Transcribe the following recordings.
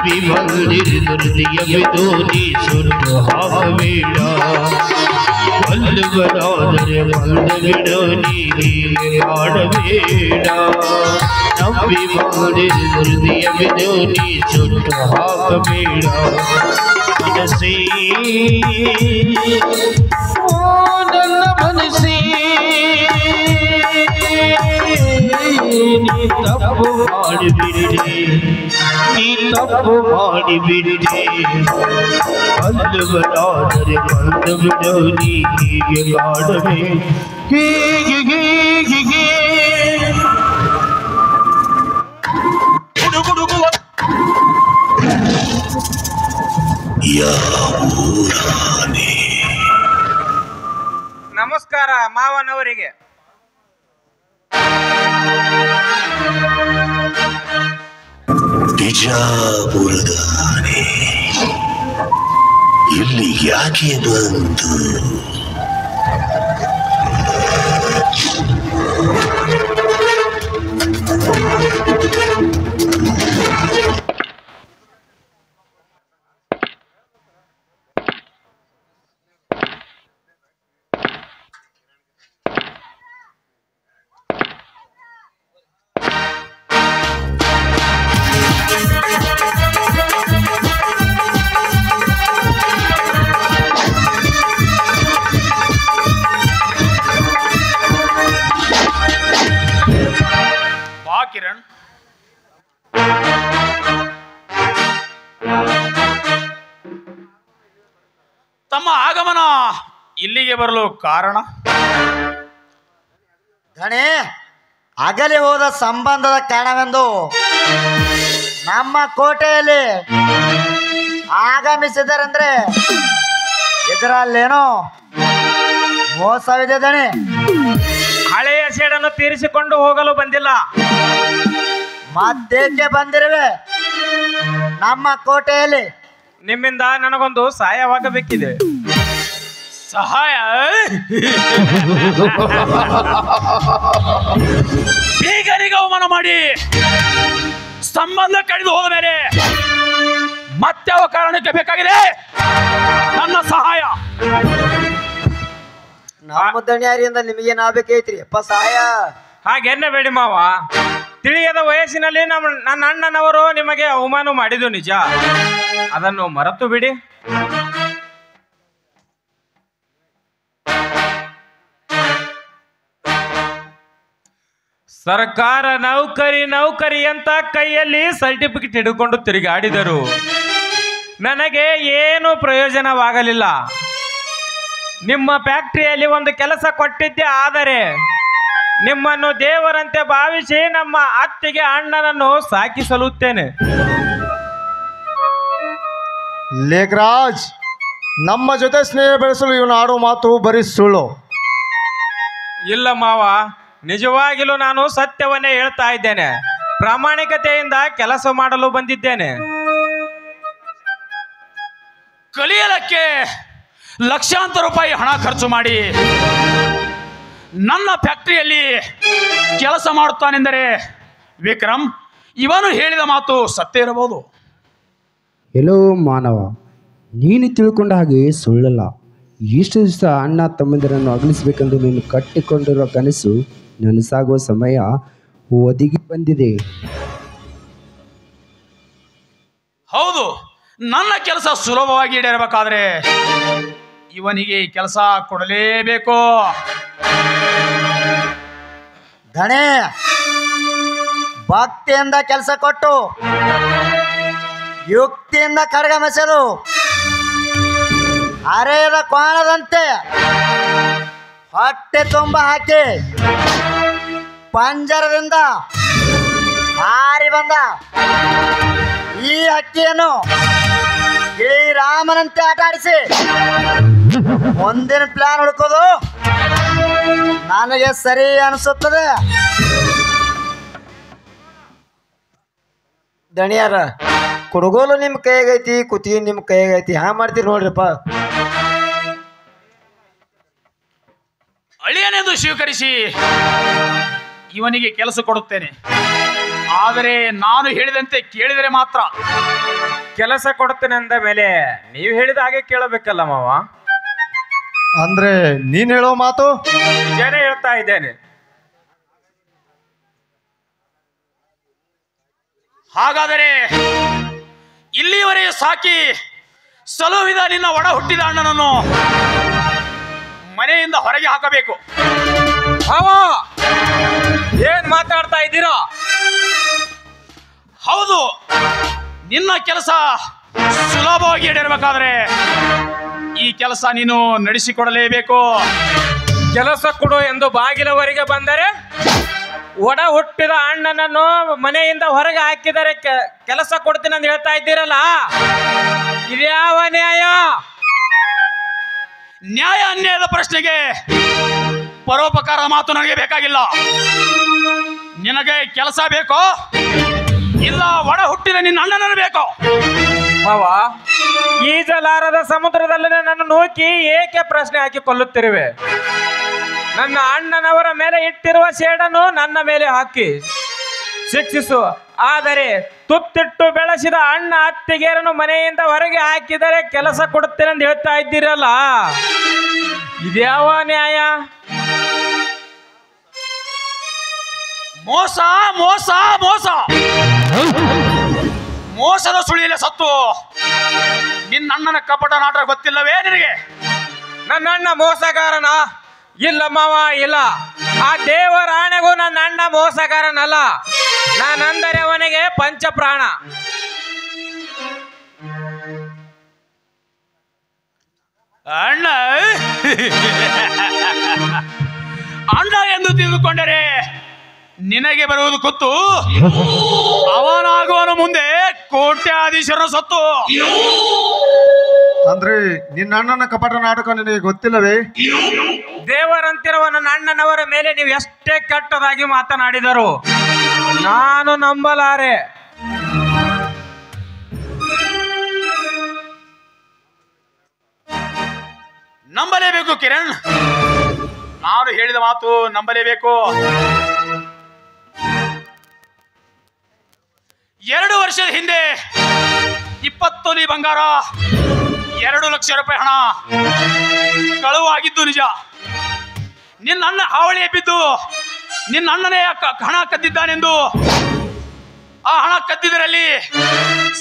ನಂಬಿ ಬಂದಿರು ದುರ್ದಿಯ ಬಿದೋನಿ ಸುಟ್ಟು ಹಾಕಬೇಡ ಬಲ್ಲವರಾದರೆ ಬಂದು ಬಿಡೋ ನೀರಿಗೆ ಮಾಡಬೇಡ ನಂಬಿ ಬಂದಿರು ದುರ್ದಿಯ ಬಿದೋನಿ ಸುಟ್ಟು ಹಾಕಬೇಡ ಮನಸ್ಸೇ ಓ ನನ್ನ ಮನಸ್ಸೇ ನೀ ತಪ್ಪು ಮಾಡಿಬಿಟ್ಟೆ ನೀ ತಪ್ಪು ಮಾಡಿಬಿಟ್ಟೆ ಬಲ್ಲವರಾದರೆ ಬಂದು ಬಿಡೋ ನೀ ಹೀಗೆ ಮಾಡಬೇ ಹೀಗೆ ನಮಸ್ಕಾರ ಮಾವನವರಿಗೆ. ಬಿಜಾಪುರದಾನೆ ಇಲ್ಲಿ ಯಾಕೆ ಬಂತು? ಕಿರಣ್, ತಮ್ಮ ಆಗಮನ ಇಲ್ಲಿಗೆ ಬರಲು ಕಾರಣ? ಗಣೆ, ಅಗಲಿ ಹೋದ ಸಂಬಂಧದ ಕಾರಣವೆಂದು ನಮ್ಮ ಕೋಟೆಯಲ್ಲಿ ಆಗಮಿಸಿದರೆಂದ್ರೆ ಇದರಲ್ಲೇನೋ ಮೋಸವಿದೆ ದಣೆ. ಹಳೆಯ ಸೇಡನ್ನು ತೀರಿಸಿಕೊಂಡು ಹೋಗಲು ಬಂದಿಲ್ಲ. ಮತ್ತೇಕೆ ಬಂದಿರುವೆ ನಮ್ಮ ಕೋಟೆಯಲ್ಲಿ? ನಿಮ್ಮಿಂದ ನನಗೊಂದು ಸಹಾಯವಾಗಬೇಕಿದೆ. ಸಹಾಯ? ಬೀಗನಿಗೆ ಅವಮಾನ ಮಾಡಿ ಸಂಬಂಧ ಕಡಿದು ಹೋದ ಮೇಲೆ ಮತ್ತೆ ಯಾವ ಕಾರಣಕ್ಕೆ ಬೇಕಾಗಿದೆ ನನ್ನ ಸಹಾಯ? ನಮ್ಮ ದಣಿಯಾರಿಯಿಂದ ನಿಮಗೇನಾಗಬೇಕೈತ್ರಿ ಅಪ್ಪ ಸಹಾಯ? ಹಾಗೆನ್ನಬೇಡಿ ಮಾವ. ತಿಳಿಯದ ವಯಸ್ಸಿನಲ್ಲಿ ನನ್ನ ಅಣ್ಣನವರು ನಿಮಗೆ ಅವಮಾನ ಮಾಡಿದ್ದು ನಿಜ. ಅದನ್ನು ಮರೆತು ಬಿಡಿ. ಸರ್ಕಾರ ನೌಕರಿ ಅಂತ ಕೈಯಲ್ಲಿ ಸರ್ಟಿಫಿಕೇಟ್ ಹಿಡ್ಕೊಂಡು ತಿರುಗಾಡಿದರು. ನನಗೆ ಏನು ಪ್ರಯೋಜನವಾಗಲಿಲ್ಲ. ನಿಮ್ಮ ಫ್ಯಾಕ್ಟರಿಯಲ್ಲಿ ಒಂದು ಕೆಲಸ ಕೊಟ್ಟಿದ್ದೆ, ಆದರೆ ನಿಮ್ಮನ್ನು ದೇವರಂತೆ ಭಾವಿಸಿ ನಮ್ಮ ಅತ್ತಿಗೆ ಅಣ್ಣನನ್ನು ಸಾಕಿಸಲುತ್ತೇನೆ. ಲೇಖರಾಜ್, ನಮ್ಮ ಜೊತೆ ಸ್ನೇಹ ಬೆಳೆಸಲು ಇವನು ಆಡೋ ಮಾತು ಬರೀ ಸುಳ್ಳು. ಇಲ್ಲ ಮಾವ, ನಿಜವಾಗಿಲೂ ನಾನು ಸತ್ಯವನ್ನೇ ಹೇಳ್ತಾ ಇದ್ದೇನೆ. ಪ್ರಾಮಾಣಿಕತೆಯಿಂದ ಕೆಲಸ ಮಾಡಲು ಬಂದಿದ್ದೇನೆ. ಕಲಿಯಲಕ್ಕೆ ಲಕ್ಷಾಂತರ ರೂಪಾಯಿ ಹಣ ಖರ್ಚು ಮಾಡಿ ನನ್ನ ಫ್ಯಾಕ್ಟರಿಯಲ್ಲಿ ಕೆಲಸ ಮಾಡುತ್ತಾನೆಂದರೆ ವಿಕ್ರಮ್, ಇವನು ಹೇಳಿದ ಮಾತು ಸತ್ಯ ಇರಬಹುದು. ಎಲ್ಲೋ ಮಾನವ, ನೀನು ತಿಳ್ಕೊಂಡ ಹಾಗೆ ಸುಳ್ಳಲ್ಲ. ಇಷ್ಟು ದಿವಸ ಅಣ್ಣ ತಮ್ಮಂದಿರನ್ನು ಅಗಲಿಸಬೇಕೆಂದು ನೀನು ಕಟ್ಟಿಕೊಂಡಿರೋ ಕನಸು ನನಸಾಗುವ ಸಮಯ ಒದಗಿ ಬಂದಿದೆ. ಹೌದು, ನನ್ನ ಕೆಲಸ ಸುಲಭವಾಗಿ ಈಡೇರಬೇಕಾದ್ರೆ ಇವನಿಗೆ ಕೆಲಸ ಕೊಡಲೇಬೇಕು. ಗಣೆ, ಭಕ್ತಿಯಿಂದ ಕೆಲಸ ಕೊಟ್ಟು ಯುಕ್ತಿಯಿಂದ ಖಡ್ಗ ಮೆಸೆದು ಅರೆಯದ ಕೋಣದಂತೆ ಹೊಟ್ಟೆ ತುಂಬ ಹಾಕಿ ಪಂಜರದಿಂದ ಹಾರಿ ಬಂದ ಈ ಹಕ್ಕಿಯನ್ನು ಶ್ರೀರಾಮನಂತೆ ಆಟ ಆಡಿಸಿ ಮುಂದಿನ ಪ್ಲಾನ್ ಹುಡುಕೋದು ನನಗೆ ಸರಿ ಅನಿಸುತ್ತದೆ. ದಣಿಯಾರ, ಕುಡುಗೋಲು ನಿಮ್ಮ ಕೈಯಾಗೈತಿ, ಕುತ್ತಿಗೆ ನಿಮ್ಮ ಕೈಯಾಗೈತಿ, ಹ್ಯಾಂಗ ಮಾಡ್ತೀರಿ ನೋಡ್ರಿಪ್ಪ. ಅಳಿಯನೆಂದು ಸ್ವೀಕರಿಸಿ ಇವನಿಗೆ ಕೆಲಸ ಕೊಡುತ್ತೇನೆ. ಆದರೆ ನಾನು ಹೇಳಿದಂತೆ ಕೇಳಿದರೆ ಮಾತ್ರ. ಕೆಲಸ ಕೊಡ್ತೇನೆ ಅಂದ ಮೇಲೆ ನೀವು ಹೇಳಿದ ಹಾಗೆ ಕೇಳಬೇಕಲ್ಲ ಮಾವ. ಅಂದ್ರೆ ನೀನ್ ಹೇಳೋ ಮಾತು ನಿಜಾನೇ ಹೇಳ್ತಾ ಇದ್ದೇನೆ. ಹಾಗಾದರೆ ಇಲ್ಲಿವರೆಗೆ ಸಾಕಿ ಸಲುವಿದ ನಿನ್ನ ಒಡ ಹುಟ್ಟಿದ ಅಣ್ಣನನ್ನು ಮನೆಯಿಂದ ಹೊರಗೆ ಹಾಕಬೇಕು. ಮಾವ ಏನ್ ಮಾತಾಡ್ತಾ ಇದ್ದೀರಾ? ಹೌದು, ನಿನ್ನ ಕೆಲಸ ಸುಲಭವಾಗಿ ನಡೆಯಬೇಕಾದ್ರೆ ಈ ಕೆಲಸ ನೀನು ನಡೆಸಿಕೊಡಲೇಬೇಕು. ಕೆಲಸ ಕೊಡು ಎಂದು ಬಾಗಿಲವರೆಗೆ ಬಂದರೆ ಒಡ ಹುಟ್ಟಿದ ಅಣ್ಣನನ್ನು ಮನೆಯಿಂದ ಹೊರಗೆ ಹಾಕಿದರೆ ಕೆಲಸ ಕೊಡ್ತೀನಿ ಅಂತ ಹೇಳ್ತಾ ಇದ್ದೀರಲ್ಲ, ಇದ್ಯಾವ ನ್ಯಾಯ? ನ್ಯಾಯ ಅನ್ಯಾಯದ ಪ್ರಶ್ನೆಗೆ ಪರೋಪಕಾರ ಮಾತು ನನಗೆ ಬೇಕಾಗಿಲ್ಲ. ನಿನಗೆ ಕೆಲಸ ಬೇಕೋ ಇಲ್ಲ ಒಡ ಹುಟ್ಟಿದ ನಿನ್ನ ಅಣ್ಣನನ್ನು ಬೇಕೋ? ಮಾವ, ಈಜಲಾರದ ಸಮುದ್ರದಲ್ಲಿ ನನ್ನ ನೂಕಿ ಏಕೆ ಪ್ರಶ್ನೆ ಹಾಕಿ ಕೊಲ್ಲುತ್ತಿರುವೆ? ನನ್ನ ಅಣ್ಣನವರ ಮೇಲೆ ಇಟ್ಟಿರುವ ಸೇಡನ್ನು ನನ್ನ ಮೇಲೆ ಹಾಕಿ ಶಿಕ್ಷಿಸು. ಆದರೆ ತುತ್ತಿಟ್ಟು ಬೆಳೆಸಿದ ಅಣ್ಣ ಅತ್ತಿಗೆರನ್ನು ಮನೆಯಿಂದ ಹೊರಗೆ ಹಾಕಿದರೆ ಕೆಲಸ ಕೊಡುತ್ತೇನೆ ಅಂತ ಹೇಳ್ತಾ ಇದ್ದೀರಲ್ಲ, ಇದ್ಯಾವ ನ್ಯಾಯ? ಮೋಸ ಮೋಸ ಮೋಸ, ಮೋಸದ ಸುಳಿಯಲೆ ಸತ್ತು ನಿನ್ನ ಅಣ್ಣನ ಕಪಟ ನಾಟಕ ಗೊತ್ತಿಲ್ಲವೇ ನಿನಗೆ? ನನ್ನ ಅಣ್ಣ ಮೋಸಗಾರನ? ಇಲ್ಲ ಮಾವ, ಇಲ್ಲ. ಆ ದೇವರ ಆಣೆಗೂ ನನ್ನ ಅಣ್ಣ ಮೋಸಗಾರನಲ್ಲ. ನಾನಂದರೆ ಅವನಿಗೆ ಪಂಚಪ್ರಾಣ. ಅಣ್ಣ ಅಣ್ಣ ಎಂದು ತಿಳಿದುಕೊಂಡರೆ ನಿನಗೆ ಬರುವುದು ಗೊತ್ತು. ಅವನಾಗುವನು ಮುಂದೆ ಕೋಟ್ಯಾಧೀಶರ ಸತ್ತು. ಅಂದ್ರೆ ನಿನ್ನ ಅಣ್ಣನ ಕಪಟ ನಾಟಕ ನಿನಗೆ ಗೊತ್ತಿಲ್ಲವೇ? ದೇವರಂತಿರುವ ನನ್ನ ಅಣ್ಣನವರ ಮೇಲೆ ನೀವು ಎಷ್ಟೇ ಕೆಟ್ಟದಾಗಿ ಮಾತನಾಡಿದರು ನಾನು ನಂಬಲಾರೆ. ನಂಬಲೇಬೇಕು ಕಿರಣ್, ನಾನು ಹೇಳಿದ ಮಾತು ನಂಬಲೇಬೇಕು. 2 ವರ್ಷದ ಹಿಂದೆ 20 ತೊಲಿ ಬಂಗಾರ, 2 ಲಕ್ಷ ರೂಪಾಯಿ ಹಣ ಕಳುವಾಗಿದ್ದು ನಿಜ. ನಿನ್ನ ಅಣ್ಣ ಹಾವಳಿ ಎಬ್ಬಿದ್ದು ನಿನ್ನ ಅಣ್ಣನೇ ಹಣ ಕದ್ದಿದ್ದಾನೆಂದು ಆ ಹಣ ಕದ್ದಿದ್ದರಲ್ಲಿ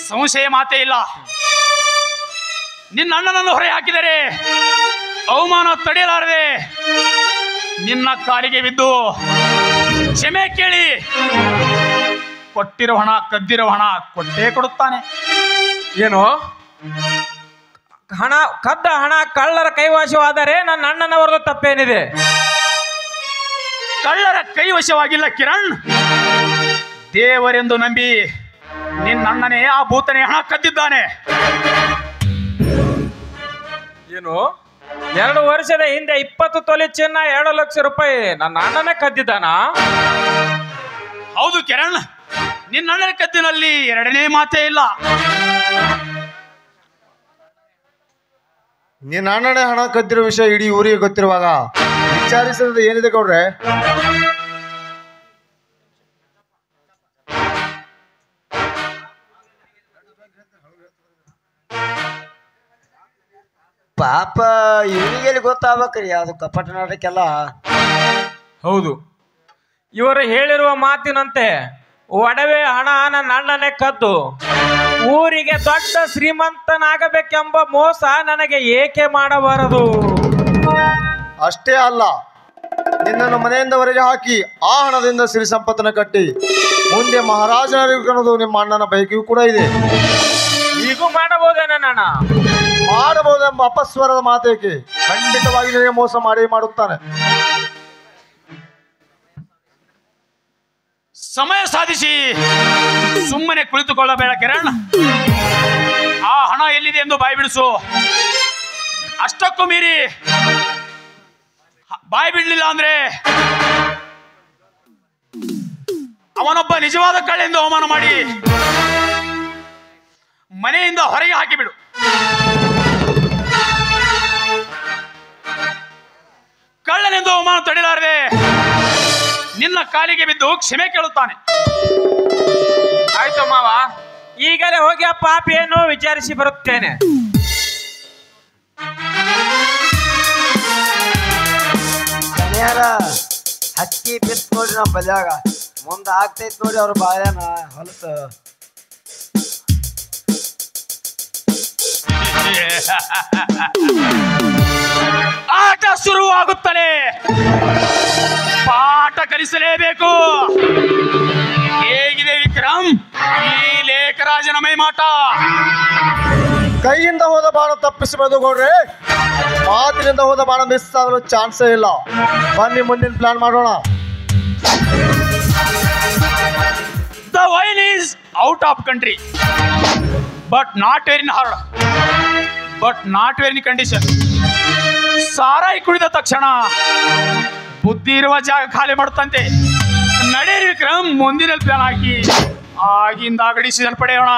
ಸಂಶಯ ಮಾತೇ ಇಲ್ಲ. ನಿನ್ನ ಅಣ್ಣನನ್ನು ಹೊರೆ ಹಾಕಿದರೆ ಅವಮಾನ ತಡೆಯಲಾರದೆ ನಿನ್ನ ಕಾಲಿಗೆ ಬಿದ್ದು ಕ್ಷಮೆ ಕೇಳಿ ಕೊಟ್ಟಿರೋ ಹಣ ಕದ್ದಿರೋ ಹಣ ಕೊಟ್ಟೇ ಕೊಡುತ್ತಾನೆ. ಏನು ಹಣ ಕದ್ದ ಹಣ ಕಳ್ಳರ ಕೈವಶವಾದರೆ ನನ್ನ ಅಣ್ಣನವರದು ತಪ್ಪೇನಿದೆ? ಕಳ್ಳರ ಕೈವಶವಾಗಿಲ್ಲ ಕಿರಣ್, ದೇವರೆಂದು ನಂಬಿ ನಿನ್ನ ಅಣ್ಣನೇ ಆ ಭೂತನೇ ಹಣ ಕದ್ದಿದ್ದಾನೆ. ಏನು 2 ವರ್ಷದ ಹಿಂದೆ 20 ತೊಲೆ ಚಿನ್ನ 2 ಲಕ್ಷ ರೂಪಾಯಿ ನನ್ನ ಅಣ್ಣನೇ ಕದ್ದಿದ್ದಾನ? ಹೌದು ಕಿರಣ್, ನಿನ್ನ ಅಣ್ಣನ ಕದ್ದಿನಲ್ಲಿ ಎರಡನೇ ಮಾತೇ ಇಲ್ಲ. ನಿನ್ನ ಅಣ್ಣನೇ ಹಣ ಕದ್ದಿರೋ ವಿಷಯ ಇಡೀ ಊರಿಗೆ ಗೊತ್ತಿರುವಾಗ ವಿಚಾರಿಸೋದು ಏನಿದೆ ಗೌಡ್ರೆ? ಪಾಪ ಇವನಿಗೆಲ್ಲಿ ಗೊತ್ತಾಗ್ಬೇಕ್ರಿ ಅದು ಕಪಟ ನಾಟಕ್ಕೆಲ್ಲ. ಹೌದು, ಇವರು ಹೇಳಿರುವ ಮಾತಿನಂತೆ ಒಡವೆ ಹಣ ನನ್ನ ಅಣ್ಣನೇ ಕದ್ದು ಊರಿಗೆ ದೊಡ್ಡ ಶ್ರೀಮಂತನಾಗಬೇಕೆಂಬ ಮೋಸ ನನಗೆ ಏಕೆ ಮಾಡಬಾರದು? ಅಷ್ಟೇ ಅಲ್ಲ, ನಿನ್ನನ್ನು ಮನೆಯಿಂದ ಹೊರಗೆ ಹಾಕಿ ಆ ಹಣದಿಂದ ಸಿರಿ ಸಂಪತ್ತನ್ನು ಕಟ್ಟಿ ಮುಂದೆ ಮಹಾರಾಜನರಿಗೂ ಕಾಣೋದು ನಿಮ್ಮ ಅಣ್ಣನ ಬಯಕೆಯೂ ಕೂಡ ಇದೆ. ಈಗೂ ಮಾಡಬಹುದೇನ? ನನ್ನ ಮಾಡಬಹುದೆಂಬ ಅಪಸ್ವರದ ಮಾತೇಕೆ? ಖಂಡಿತವಾಗಿ ನಿನಗೆ ಮೋಸ ಮಾಡುತ್ತಾನೆ. ಸಮಯ ಸಾಧಿಸಿ ಸುಮ್ಮನೆ ಕುಳಿತುಕೊಳ್ಳಬೇಡ ಕಿರಣ್. ಆ ಹಣ ಎಲ್ಲಿದೆ ಎಂದು ಬಾಯಿ ಬಿಡಿಸು. ಅಷ್ಟಕ್ಕೂ ಮೀರಿ ಬಾಯಿ ಬಿಡ್ಲಿಲ್ಲ ಅಂದ್ರೆ ಅವನೊಬ್ಬ ನಿಜವಾದ ಕಳ್ಳೆಂದು ಅವಮಾನ ಮಾಡಿ ಮನೆಯಿಂದ ಹೊರಗೆ ಹಾಕಿಬಿಡು. ಕಳ್ಳನೆಂದು ಅವಮಾನ ತಡೆಯಲಾರದೆ ನಿನ್ನ ಕಾಲಿಗೆ ಬಿದ್ದು ಕ್ಷಮೆ ಕೇಳುತ್ತಾನೆ. ಆಯ್ತು ಮಾವ, ಈಗಲೇ ಹೋಗಿ ಆ ಪಾಪಿಯನ್ನು ವಿಚಾರಿಸಿ ಬರುತ್ತೇನೆ. ಕನ್ಯಾರ ಹಕ್ಕಿ ಬಿತ್ ನೋಡ್ರಿ ನಮ್ಮ ಬಲ್ಯಾಗ ಮುಂದೆ ಆಗ್ತೈತ್ ನೋಡಿ ಅವ್ರ ಬಾಯನ ಹೊಲಸು. ಆಟ ಶುರುವಾಗುತ್ತದೆ. ಪಾಠ ಕಲಿಸಲೇಬೇಕು. ಹೇಗಿದೆ ವಿಕ್ರಮ್ ಈ ಲೇಖರಾಜನ ಮೈಮಾಟ? ಕೈಯಿಂದ ಹೋದ ಬಾಣ ತಪ್ಪಿಸಬಹುದು ಗೌಡ್ರೆ, ಮಾತಿನಿಂದ ಹೋದ ಬಾಣ ಮಿಸ್ ಆಗಲು ಚಾನ್ಸೇ ಇಲ್ಲ. ಬನ್ನಿ ಮುಂದಿನ ಪ್ಲಾನ್ ಮಾಡೋಣ. The wine is out of country, but not very hard, but not very condition. ಸಾರಾಯಿ ಕುಡಿದ ತಕ್ಷಣ ಬುದ್ಧಿ ಇರುವ ಜಾಗ ಖಾಲಿ ಮಾಡುತ್ತಂತೆ. ನಡೆಯಿರಿ ವಿಕ್ರಮ್, ಮುಂದಿನ ಪ್ಲಾನ್ ಹಾಕಿ ಆಗಿಂದ ಡಿಸಿಷನ್ ಪಡೆಯೋಣ.